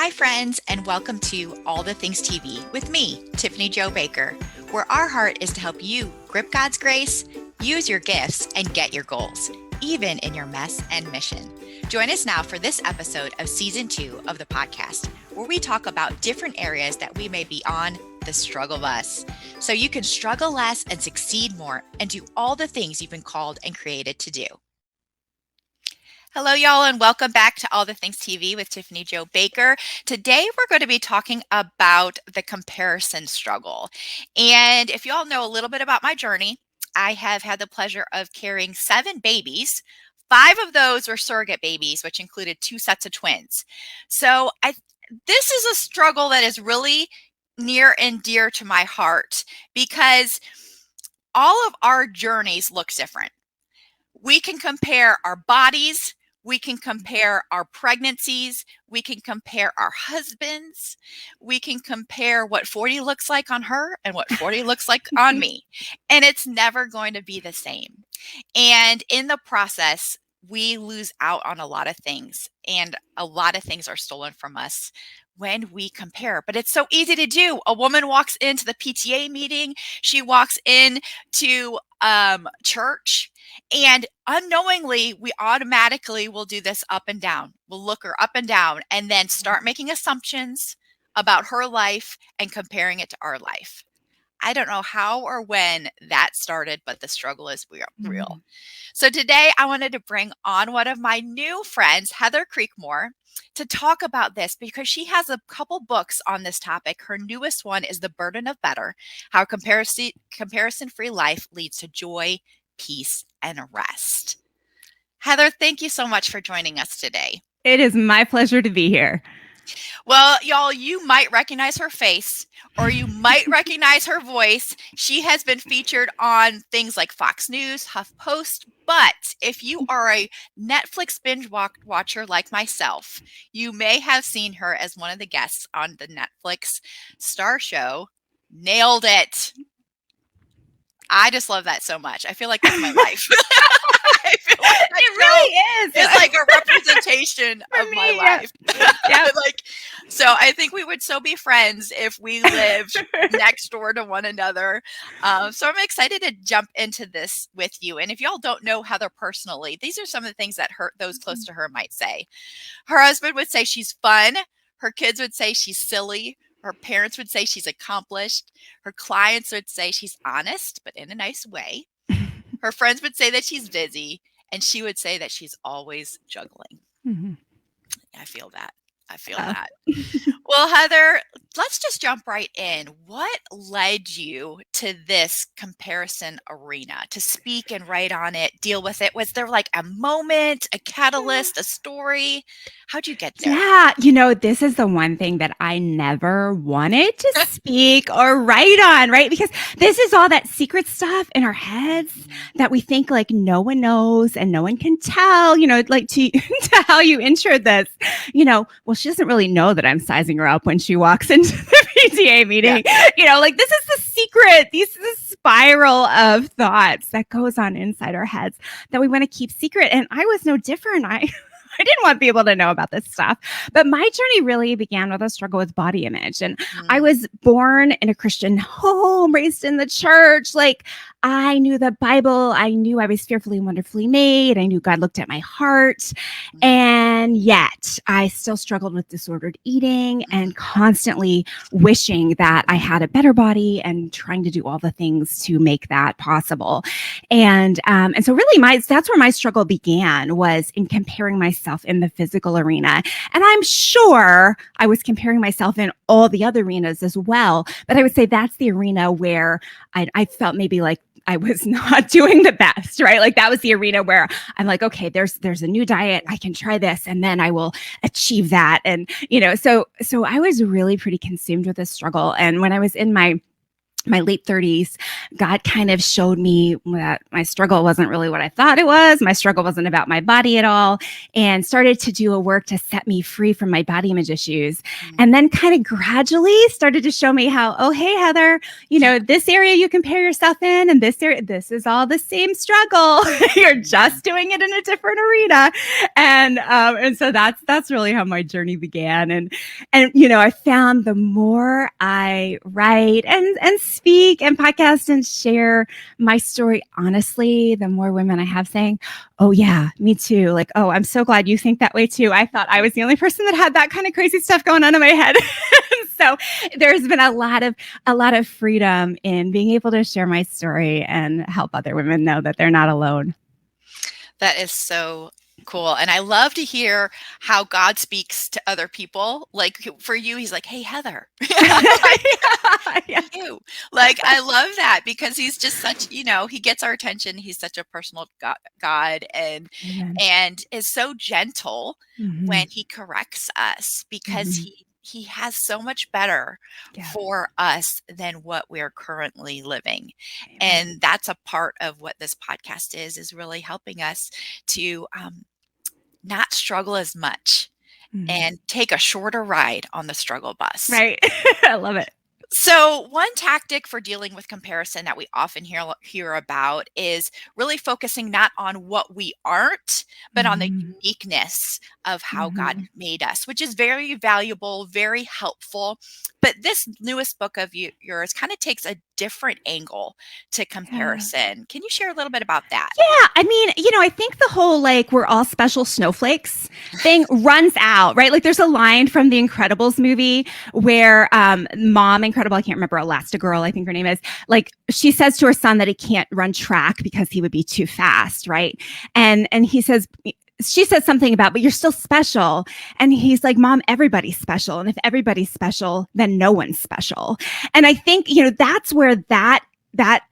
Hi, friends, and welcome to All the Things TV with me, Tiffany Jo Baker, where our heart is to help you grip God's grace, use your gifts, and get your goals, even in your mess and mission. Join us now for this episode of Season 2 of the podcast, where we talk about different areas that we may be on the struggle bus, so you can struggle less and succeed more and do all the things you've been called and created to do. Hello, y'all, and welcome back to All the Things TV with Tiffany Jo Baker. Today, we're going to be talking about the comparison struggle. And if you all know a little bit about my journey, I have had the pleasure of carrying 7 babies. 5 of those were surrogate babies, which included 2 sets of twins. So this is a struggle that is really near and dear to my heart because all of our journeys look different. We can compare our bodies. We can compare our pregnancies. We can compare our husbands. We can compare what 40 looks like on her and what 40 looks like on me. And it's never going to be the same. And in the process, we lose out on a lot of things. And a lot of things are stolen from us when we compare. But it's so easy to do. A woman walks into the PTA meeting. She walks into church. And unknowingly, we automatically will do this up and down. We'll look her up and down and then start making assumptions about her life and comparing it to our life. I don't know how or when that started, but the struggle is real. So today I wanted to bring on one of my new friends, Heather Creekmore, to talk about this because she has a couple books on this topic. Her newest one is The Burden of Better: How Comparison-Free Life Leads to Joy, Peace, and Rest. Heather, thank you so much for joining us today. It is my pleasure to be here. Well, y'all, you might recognize her face or you might recognize her voice. She has been featured on things like Fox News, Huff Post. But if you are a Netflix binge watcher like myself, you may have seen her as one of the guests on the Netflix star show, Nailed It. I just love that so much. I feel like that's my life. I feel like it really is. It's like a representation of my life. Yeah. So I think we would so be friends if we lived next door to one another. So I'm excited to jump into this with you. And if y'all don't know Heather personally, these are some of the things that those close to her might say. Her husband would say she's fun. Her kids would say she's silly. Her parents would say she's accomplished. Her clients would say she's honest, but in a nice way. Her friends would say that she's busy, and she would say that she's always juggling. Mm-hmm. I feel that. That. Well, Heather, let's just jump right in. What led you to this comparison arena, to speak and write on it, deal with it? Was there like a moment, a catalyst, a story? How'd you get there? Yeah, this is the one thing that I never wanted to speak or write on, right? Because this is all that secret stuff in our heads that we think like no one knows and no one can tell, like to how you insured this, well, she doesn't really know that I'm sizing her up when she walks into the PTA meeting. Yeah. This is the secret. This is the spiral of thoughts that goes on inside our heads that we want to keep secret. And I was no different. I didn't want people to know about this stuff. But my journey really began with a struggle with body image. And I was born in a Christian home, raised in the church. I knew the Bible. I knew I was fearfully and wonderfully made. I knew God looked at my heart. And yet I still struggled with disordered eating and constantly wishing that I had a better body and trying to do all the things to make that possible. And so really that's where my struggle began, was in comparing myself in the physical arena. And I'm sure I was comparing myself in all the other arenas as well. But I would say that's the arena where I felt maybe like I was not doing the best, right? That was the arena where I'm like, okay, there's a new diet. I can try this and then I will achieve that. And, so I was really pretty consumed with this struggle. And when I was in my my late 30s, God kind of showed me that my struggle wasn't really what I thought it was. My struggle wasn't about my body at all, and started to do a work to set me free from my body image issues. Mm. And then kind of gradually started to show me how, oh, hey, Heather, this area you compare yourself in, and this area, this is all the same struggle. You're just doing it in a different arena. And so that's really how my journey began. And I found the more I write and speak and podcast and share my story honestly, the more women I have saying, oh yeah, me too. Like, oh, I'm so glad you think that way too. I thought I was the only person that had that kind of crazy stuff going on in my head. So there's been a lot of freedom in being able to share my story and help other women know that they're not alone. That is so cool. And I love to hear how God speaks to other people. Like for you, he's like, hey, Heather. Yeah. You. Like, I love that because he's just such, he gets our attention. He's such a personal God Amen. and is so gentle Mm-hmm. when he corrects us because Mm-hmm. he has so much better Yeah. for us than what we're currently living. Amen. And that's a part of what this podcast is really helping us to not struggle as much Mm-hmm. and take a shorter ride on the struggle bus. Right. I love it. So, one tactic for dealing with comparison that we often hear about is really focusing not on what we aren't, but on the Mm-hmm. uniqueness of how God Mm-hmm. made us, which is very valuable, very helpful. But this newest book of yours kind of takes a different angle to Yeah. comparison. Can you share a little bit about that? Yeah, I mean, I think the whole like we're all special snowflakes thing runs out, right? Like there's a line from the Incredibles movie where Mom Incredible, I can't remember, Elastigirl, I think her name is, like she says to her son that he can't run track because he would be too fast, right? And she says something about, but you're still special. And he's like, Mom, everybody's special. And if everybody's special, then no one's special. And I think, that's where that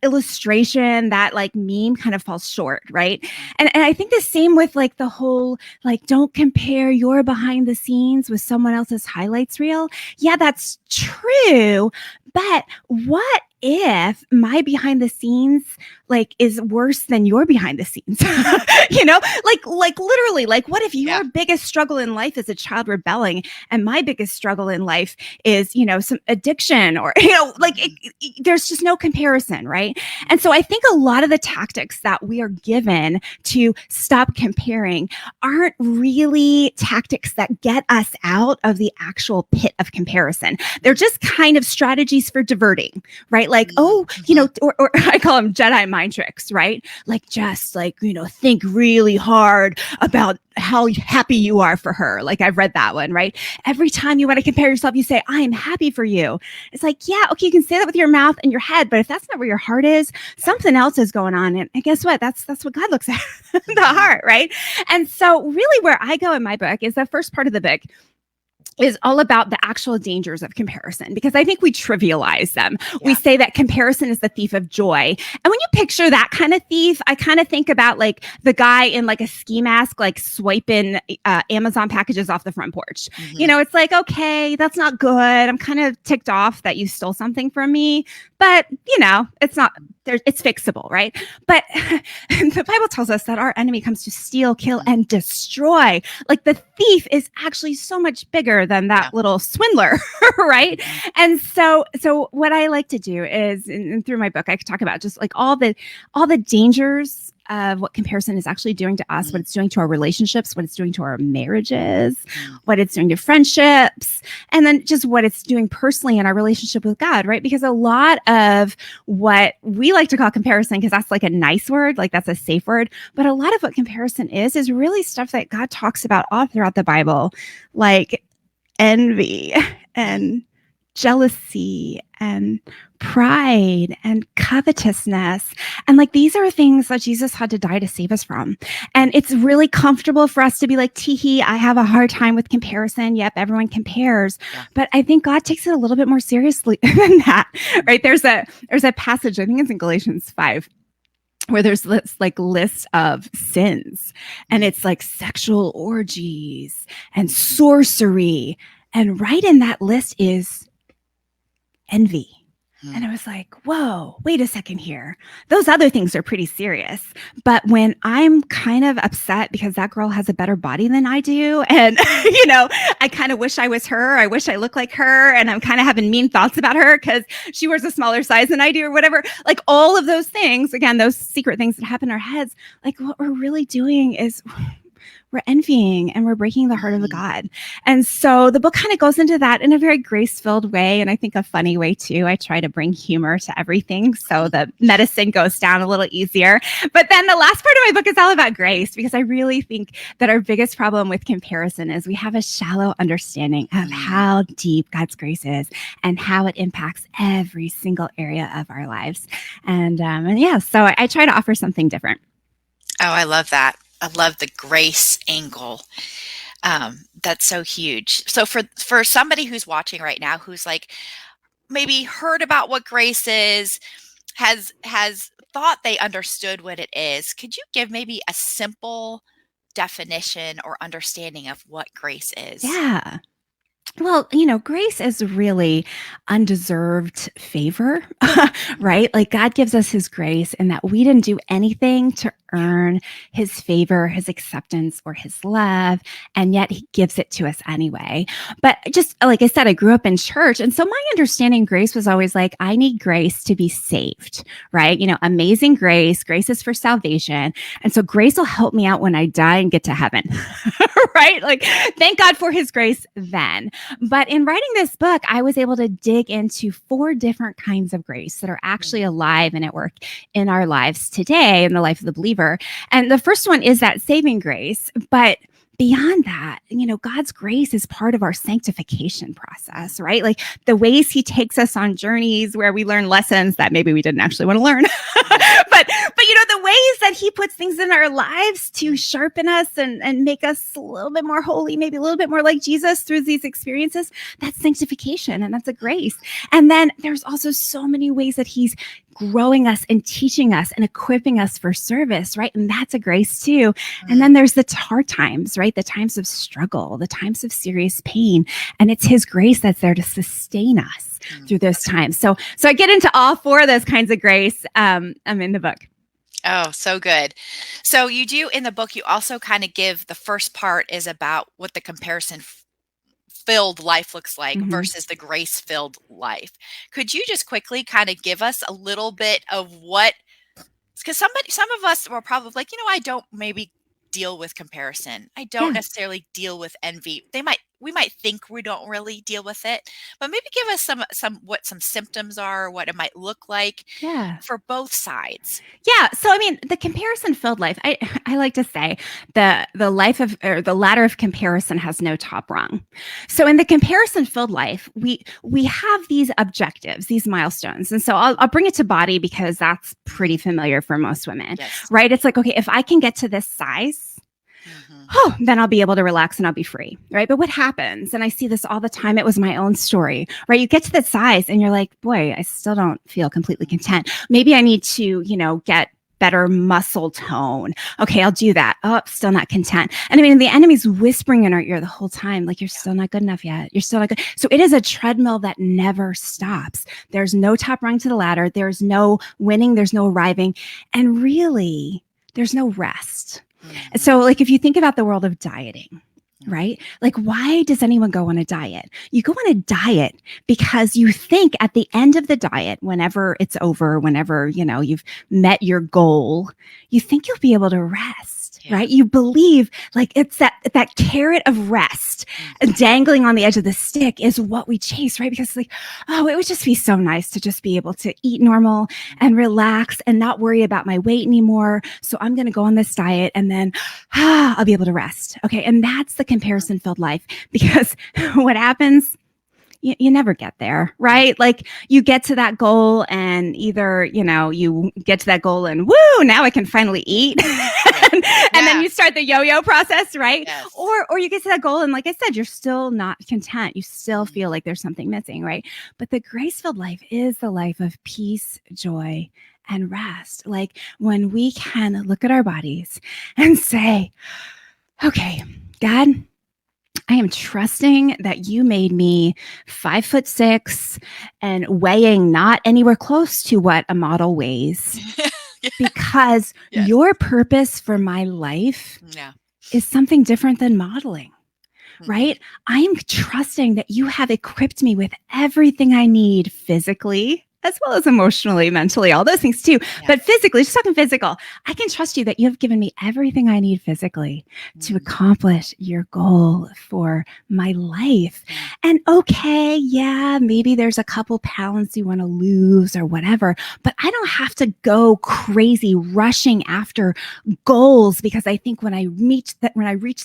illustration, that like meme kind of falls short, right? And I think the same with like the whole, like, don't compare your behind the scenes with someone else's highlights reel. Yeah, that's true. But what if my behind the scenes like is worse than your behind the scenes? Like literally, like what if your biggest struggle in life is a child rebelling and my biggest struggle in life is, some addiction or, like there's just no comparison, right? And so I think a lot of the tactics that we are given to stop comparing aren't really tactics that get us out of the actual pit of comparison. They're just kind of strategies for diverting, right? Like, or I call them Jedi mind tricks, right? Like just like, think really hard about how happy you are for her. Like I've read that one, right? Every time you want to compare yourself, you say, I am happy for you. It's like, yeah, okay, you can say that with your mouth and your head, but if that's not where your heart is, something else is going on. And guess what? That's what God looks at, the heart, right? And so really where I go in my book is the first part of the book is all about the actual dangers of comparison, because I think we trivialize them. Yeah. We say that comparison is the thief of joy. And when you picture that kind of thief, I kind of think about like the guy in like a ski mask, like swiping Amazon packages off the front porch. Mm-hmm. It's like, okay, that's not good. I'm kind of ticked off that you stole something from me, but it's not, it's fixable, right? But the Bible tells us that our enemy comes to steal, kill, and destroy. Like the thief is actually so much bigger than that little swindler, right? And so what I like to do is, and through my book, I could talk about just like all the dangers of what comparison is actually doing to us, what it's doing to our relationships, what it's doing to our marriages, what it's doing to friendships, and then just what it's doing personally in our relationship with God, right? Because a lot of what we like to call comparison, because that's like a nice word, like that's a safe word, but a lot of what comparison is really stuff that God talks about all throughout the Bible, like envy and jealousy and pride and covetousness. And like, these are things that Jesus had to die to save us from. And it's really comfortable for us to be like, teehee, I have a hard time with comparison. Yep, everyone compares. Yeah. But I think God takes it a little bit more seriously than that, right? There's a passage, I think it's in Galatians 5, where there's this like list of sins, and it's like sexual orgies and sorcery. And right in that list is envy. And I was like, whoa, wait a second here. Those other things are pretty serious. But when I'm kind of upset because that girl has a better body than I do, and, I kind of wish I was her, I wish I looked like her, and I'm kind of having mean thoughts about her because she wears a smaller size than I do or whatever, like all of those things, again, those secret things that happen in our heads, like what we're really doing is we're envying and we're breaking the heart of a God. And so the book kind of goes into that in a very grace-filled way, and I think a funny way too. I try to bring humor to everything so the medicine goes down a little easier. But then the last part of my book is all about grace, because I really think that our biggest problem with comparison is we have a shallow understanding of how deep God's grace is and how it impacts every single area of our lives. And yeah, so I try to offer something different. Oh, I love that. I love the grace angle. That's so huge. So for somebody who's watching right now, who's like maybe heard about what grace is, has thought they understood what it is, could you give maybe a simple definition or understanding of what grace is? Yeah. Well, grace is really undeserved favor, right? Like God gives us his grace and that we didn't do anything to earn his favor, his acceptance, or his love. And yet he gives it to us anyway. But just like I said, I grew up in church. And so my understanding grace was always like, I need grace to be saved, right? Amazing grace. Grace is for salvation. And so grace will help me out when I die and get to heaven, right? Like, thank God for his grace then. But in writing this book, I was able to dig into 4 different kinds of grace that are actually alive and at work in our lives today, in the life of the believer. And the first one is that saving grace. But beyond that, God's grace is part of our sanctification process, right? Like the ways he takes us on journeys where we learn lessons that maybe we didn't actually want to learn. but the ways that he puts things in our lives to sharpen us and make us a little bit more holy, maybe a little bit more like Jesus through these experiences, that's sanctification, and that's a grace. And then there's also so many ways that he's growing us and teaching us and equipping us for service, right? And that's a grace too. And then there's the hard times, right? The times of struggle, the times of serious pain. And it's his grace that's there to sustain us through those times. So I get into all 4 of those kinds of grace. I'm in the book. Oh, so good. So you do in the book, you also kind of give the first part is about what the comparison filled life looks like versus the grace filled life. Could you just quickly kind of give us a little bit of what, because some of us were probably like, I don't maybe deal with comparison. I don't necessarily deal with envy. We might think we don't really deal with it, but maybe give us some symptoms are, what it might look like for both sides. Yeah. So, the comparison-filled life, I like to say the life of, or the ladder of comparison has no top rung. So in the comparison-filled life, we have these objectives, these milestones. And so I'll bring it to body because that's pretty familiar for most women, right? It's like, okay, if I can get to this size, then I'll be able to relax and I'll be free, right? But what happens, and I see this all the time, it was my own story, right? You get to that size and you're like, boy, I still don't feel completely content. Maybe I need to, get better muscle tone. Okay, I'll do that. Oh, still not content. And the enemy's whispering in our ear the whole time, like, you're still not good enough yet. You're still not good. So it is a treadmill that never stops. There's no top rung to the ladder. There's no winning. There's no arriving. And really, there's no rest. So like if you think about the world of dieting, right? Like why does anyone go on a diet? You go on a diet because you think at the end of the diet, whenever it's over, whenever, you've met your goal, you think you'll be able to rest, right? You believe like it's that carrot of rest dangling on the edge of the stick is what we chase, right? Because like, oh, it would just be so nice to just be able to eat normal and relax and not worry about my weight anymore. So I'm going to go on this diet and then I'll be able to rest. Okay. And that's the comparison filled life, because what happens, you never get there, right? Like you get to that goal and either, you get to that goal and woo, now I can finally eat. and then you start the yo-yo process, right? Yes. Or you get to that goal and like I said, you're still not content. You still feel like there's something missing, right? But the grace-filled life is the life of peace, joy, and rest. Like when we can look at our bodies and say, okay, God, I am trusting that you made me 5'6" and weighing not anywhere close to what a model weighs, Yeah. because Yes. your purpose for my life Yeah. is something different than modeling. Mhm. Right? I am trusting that you have equipped me with everything I need physically, as well as emotionally, mentally, all those things too. Yeah. But physically, just talking physical, I can trust you that you have given me everything I need physically to Mm. accomplish your goal for my life. Mm. And okay, yeah, maybe there's a couple pounds you want to lose or whatever, but I don't have to go crazy rushing after goals, because I think when I reach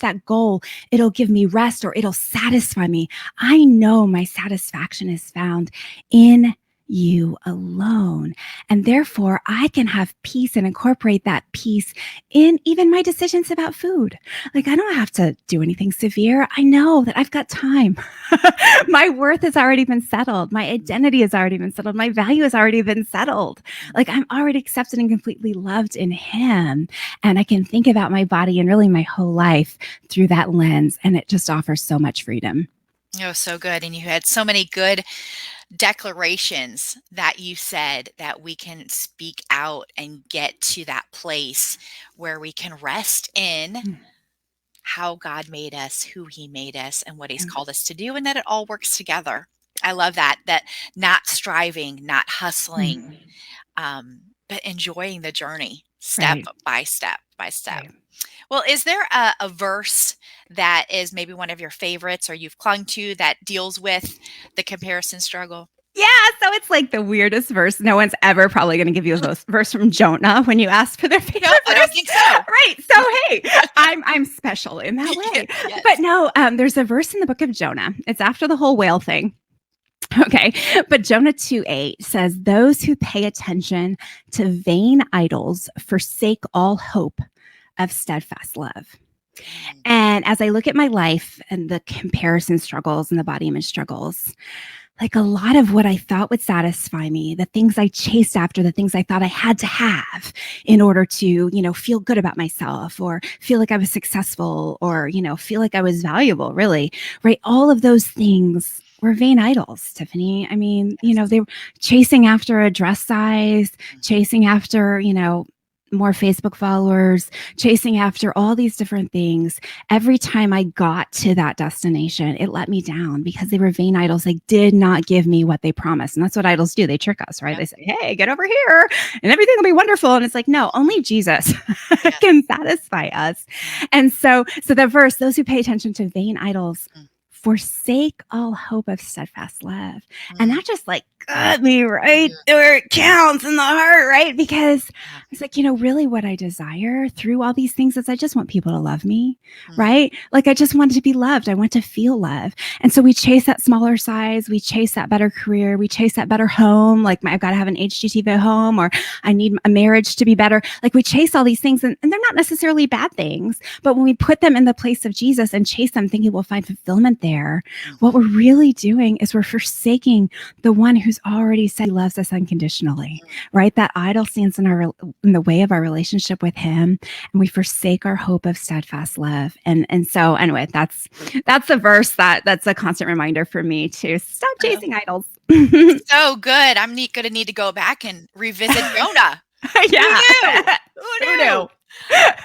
that goal, it'll give me rest or it'll satisfy me. I know my satisfaction is found in you alone. And therefore, I can have peace and incorporate that peace in even my decisions about food. Like, I don't have to do anything severe. I know that I've got time. My worth has already been settled. My identity has already been settled. My value has already been settled. Like, I'm already accepted and completely loved in Him. And I can think about my body and really my whole life through that lens. And it just offers so much freedom. Oh, so good. And you had so many good declarations that you said that we can speak out and get to that place where we can rest in Mm. how God made us, who He made us, and what He's Yeah. called us to do, and that it all works together. I love that not striving, not hustling, Mm. but enjoying the journey step Right. by step by step. Right. Well, is there a verse that is maybe one of your favorites or you've clung to that deals with the comparison struggle? Yeah, so it's like the weirdest verse. No one's ever probably going to give you a verse from Jonah when you ask for their favorite No, I don't verse, think so. right? So hey, I'm special in that Yes, way. yes. But no, there's a verse in the book of Jonah. It's after the whole whale thing. Okay, but Jonah 2:8 says, "Those who pay attention to vain idols forsake all hope of steadfast love." Mm, And as I look at my life and the comparison struggles and the body image struggles, like, a lot of what I thought would satisfy me, the things I chased after, the things I thought I had to have in order to, feel good about myself or feel like I was successful or, feel like I was valuable, really, right? All of those things were vain idols, Tiffany. I mean, yes. they were chasing after a dress size, Mm, chasing after, more Facebook followers, chasing after all these different things. Every time I got to that destination, it let me down because they were vain idols. They did not give me what they promised. And that's what idols do. They trick us, right? yeah, They say, hey, get over here and everything will be wonderful. And it's like, no, only Jesus yes. can satisfy us. Mm, And so the verse, those who pay attention to vain idols mm, forsake all hope of steadfast love. And mm, that just like got me right yeah, where it counts in the heart, right? Because yeah. it's like, really what I desire through all these things is I just want people to love me, Mm, right? Like, I just want to be loved. I want to feel love. And so we chase that smaller size. We chase that better career. We chase that better home. Like, I've got to have an HGTV home, or I need a marriage to be better. Like, we chase all these things, and they're not necessarily bad things. But when we put them in the place of Jesus and chase them thinking we'll find fulfillment there, what mhm, we're really doing is we're forsaking the one who's already said he loves us unconditionally, mm. right? That idol stands in the way of our relationship with Him, and we forsake our hope of steadfast love. And so anyway, that's the verse that's a constant reminder for me to stop Oh, chasing idols. so good. I'm going to need to go back and revisit Jonah. Who Yeah. knew? Who Who knew? knew?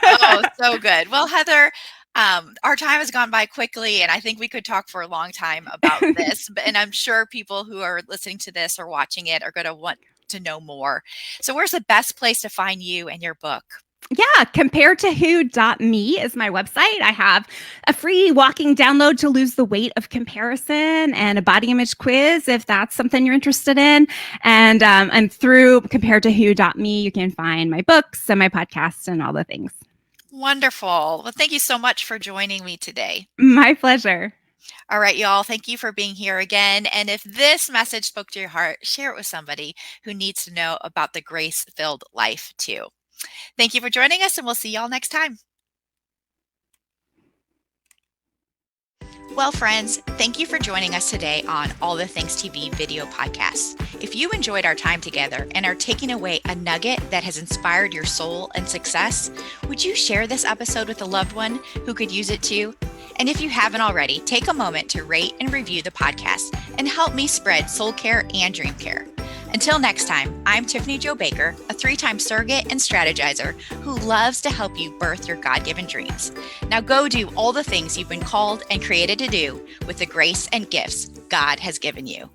Oh, so good. Well, Heather, our time has gone by quickly, and I think we could talk for a long time about this. And I'm sure people who are listening to this or watching it are going to want to know more. So, where's the best place to find you and your book? Yeah, comparetowho.me is my website. I have a free walking download to lose the weight of comparison and a body image quiz if that's something you're interested in. And through comparetowho.me, you can find my books and my podcasts and all the things. Wonderful. Well, thank you so much for joining me today. My pleasure. All right, y'all. Thank you for being here again. And if this message spoke to your heart, share it with somebody who needs to know about the grace filled life, too. Thank you for joining us, and we'll see y'all next time. Well, friends, thank you for joining us today on All the Things TV video podcast. If you enjoyed our time together and are taking away a nugget that has inspired your soul and success, would you share this episode with a loved one who could use it too? And if you haven't already, take a moment to rate and review the podcast and help me spread soul care and dream care. Until next time, I'm Tiffany Jo Baker, a 3-time surrogate and strategizer who loves to help you birth your God-given dreams. Now go do all the things you've been called and created to do with the grace and gifts God has given you.